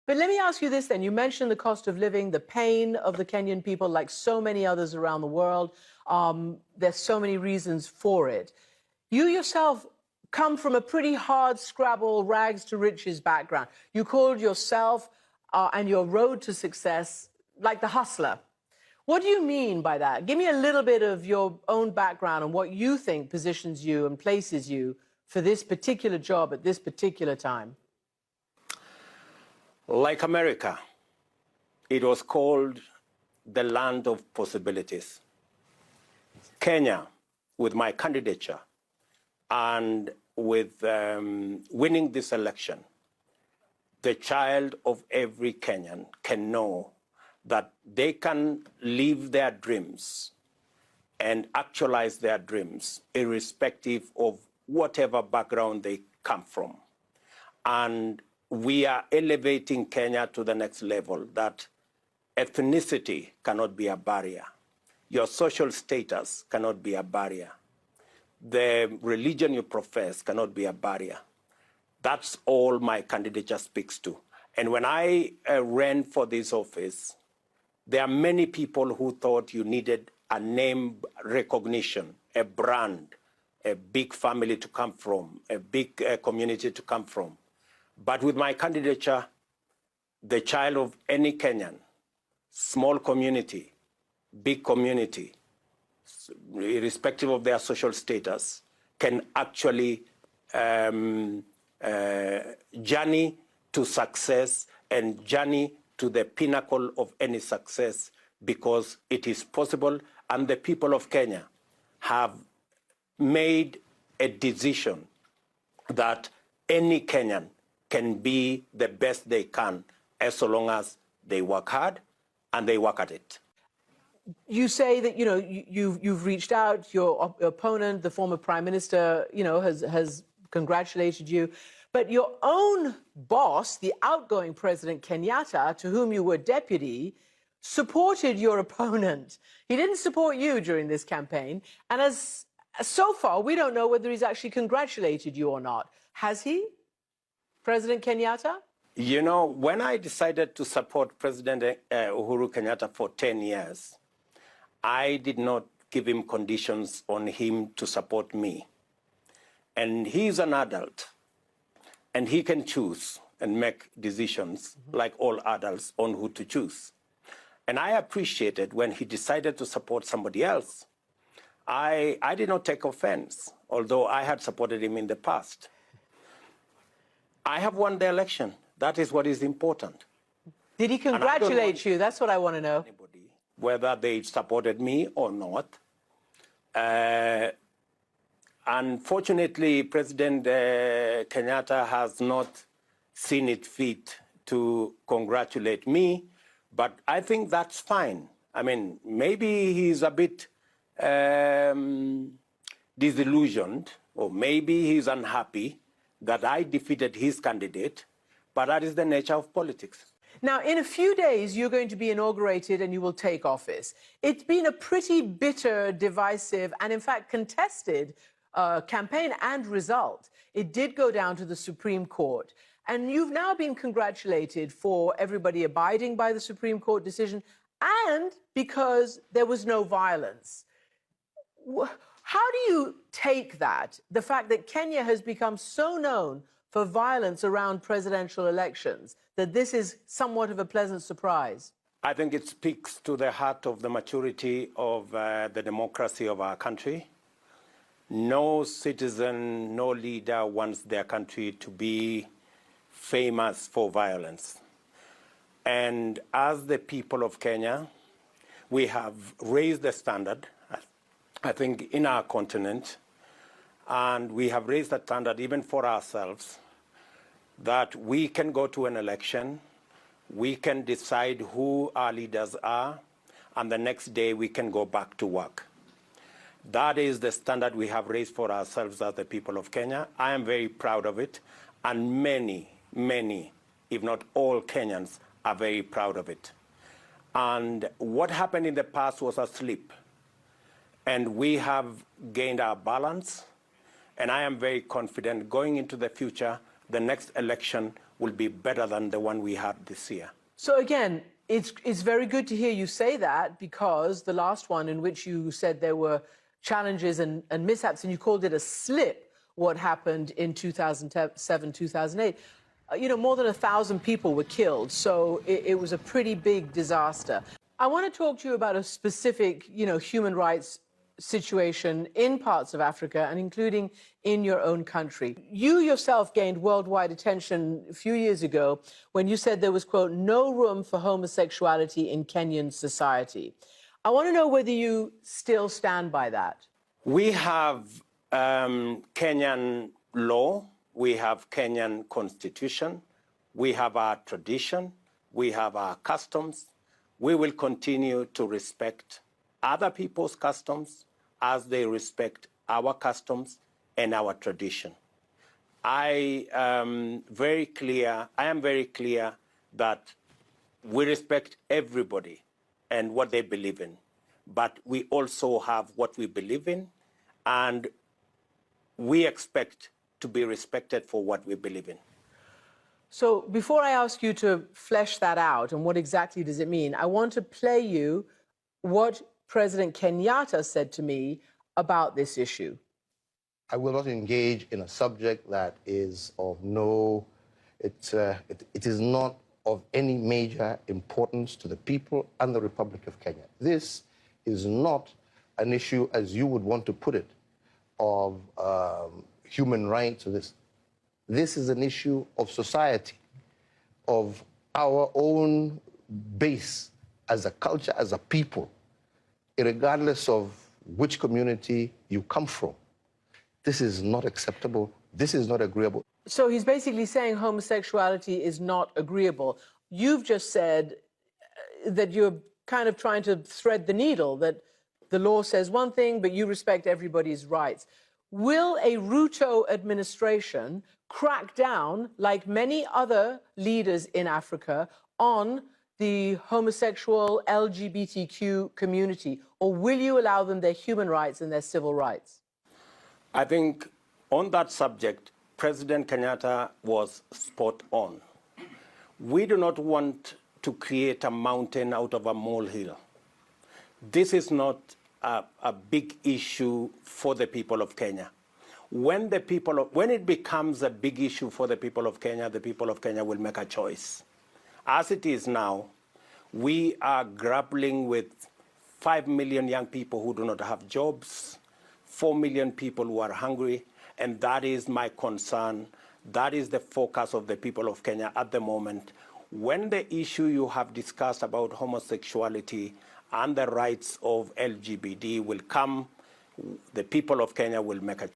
But let me ask you this then. You mentioned the cost of living, the pain of the Kenyan people, like so many others around the world. There's so many reasons for it. You yourself come from a pretty hard scrabble, rags to riches background. You called yourself and your road to success like the hustler. What do you mean by that? Give me a little bit of your own background and what you think positions you and places you for this particular job at this particular time. Like America, it was called the land of possibilities. Kenya, with my candidature and with winning this election, the child of every Kenyan can know that they can live their dreams and actualize their dreams irrespective of whatever background they come from. And we are elevating Kenya to the next level, that ethnicity cannot be a barrier. Your social status cannot be a barrier. The religion you profess cannot be a barrier. That's all my candidature speaks to. And when I ran for this office, there are many people who thought you needed a name recognition, a brand, a big family to come from, a big community to come from. But with my candidature, the child of any Kenyan, small community, big community, irrespective of their social status, can actually journey to success and journey to the pinnacle of any success, because it is possible, and the people of Kenya have made a decision that any Kenyan can be the best they can as long as they work hard and they work at it. You say that, you've reached out, your opponent, the former prime minister, has congratulated you. But your own boss, the outgoing President Kenyatta, to whom you were deputy, supported your opponent. He didn't support you during this campaign. And so far, we don't know whether he's actually congratulated you or not. Has he, President Kenyatta? You know, when I decided to support President Uhuru Kenyatta for 10 years, I did not give him conditions on him to support me. And he's an adult, and he can choose and make decisions like all adults on who to choose. And I appreciated when he decided to support somebody else. I did not take offense, although I had supported him in the past. I have won the election. That is what is important. Did he congratulate you? That's what I want to know. Anybody, whether they supported me or not. Unfortunately, President Kenyatta has not seen it fit to congratulate me, but I think that's fine. I mean, maybe he's a bit disillusioned, or maybe he's unhappy that I defeated his candidate, but that is the nature of politics. Now, in a few days, you're going to be inaugurated and you will take office. It's been a pretty bitter, divisive, and in fact contested campaign and result. It did go down to the Supreme Court. And you've now been congratulated for everybody abiding by the Supreme Court decision and because there was no violence. How do you take that, the fact that Kenya has become so known for violence around presidential elections, that this is somewhat of a pleasant surprise? I think it speaks to the heart of the maturity of the democracy of our country. No citizen, no leader wants their country to be famous for violence. And as the people of Kenya, we have raised the standard, I think, in our continent, and we have raised the standard even for ourselves, that we can go to an election, we can decide who our leaders are, and the next day we can go back to work. That is the standard we have raised for ourselves as the people of Kenya. I am very proud of it, and many, if not all Kenyans, are very proud of it. And what happened in the past was a slip. And we have gained our balance. And I am very confident going into the future, the next election will be better than the one we had this year. So again, it's very good to hear you say that, because the last one, in which you said there were challenges and mishaps, and you called it a slip, what happened in 2007, 2008, more than 1,000 people were killed. So it was a pretty big disaster. I want to talk to you about a specific, human rights situation in parts of Africa, and including in your own country. You yourself gained worldwide attention a few years ago when you said there was, quote, no room for homosexuality in Kenyan society. I want to know whether you still stand by that. We have Kenyan law, we have Kenyan constitution, we have our tradition, we have our customs. We will continue to respect other people's customs as they respect our customs and our tradition. I am very clear that we respect everybody and what they believe in, but we also have what we believe in, and we expect to be respected for what we believe in. So before I ask you to flesh that out and what exactly does it mean, I want to play you what President Kenyatta said to me about this issue. I will not engage in a subject that is of it is not of any major importance to the people and the Republic of Kenya. This is not an issue, as you would want to put it, of human rights or this. This is an issue of society, of our own base as a culture, as a people, regardless of which community you come from. This is not acceptable. This is not agreeable. So he's basically saying homosexuality is not agreeable. You've just said that you're kind of trying to thread the needle, that the law says one thing, but you respect everybody's rights. Will a Ruto administration crack down, like many other leaders in Africa, on the homosexual LGBTQ community, or will you allow them their human rights and their civil rights? I think on that subject, President Kenyatta was spot on. We do not want to create a mountain out of a molehill. This is not a big issue for the people of Kenya. When it becomes a big issue for the people of Kenya will make a choice. As it is now, we are grappling with 5 million young people who do not have jobs, 4 million people who are hungry, and that is my concern. That is the focus of the people of Kenya at the moment. When the issue you have discussed about homosexuality and the rights of LGBT will come, the people of Kenya will make a